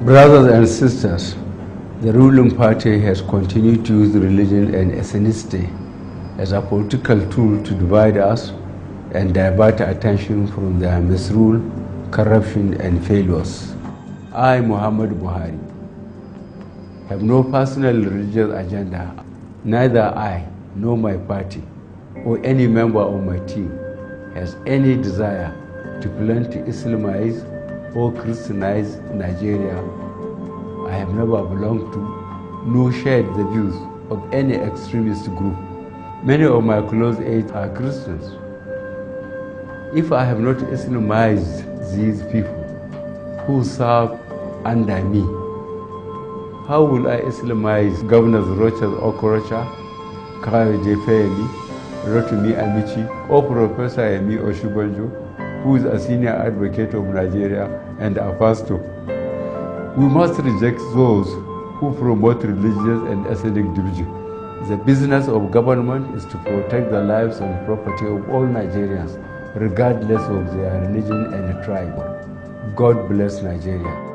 Brothers and sisters, the ruling party has continued to use religion and ethnicity as a political tool to divide us and divert attention from their misrule, corruption, and failures. I, Muhammad Buhari, have no personal religious agenda. Neither I nor my party or any member of my team has any desire to plan to Islamize or Christianize Nigeria. I have never belonged to nor shared the views of any extremist group. Many of my close aides are Christians. If I have not Islamized these people who serve under me, how will I Islamize Governors Rochas Okorocha, Kayode Fayemi, Rotimi Amici, or Professor Yemi Oshibanjo, who is a senior advocate of Nigeria and a pastor? We must reject those who promote religious and ethnic division. The business of government is to protect the lives and property of all Nigerians, regardless of their religion and tribe. God bless Nigeria.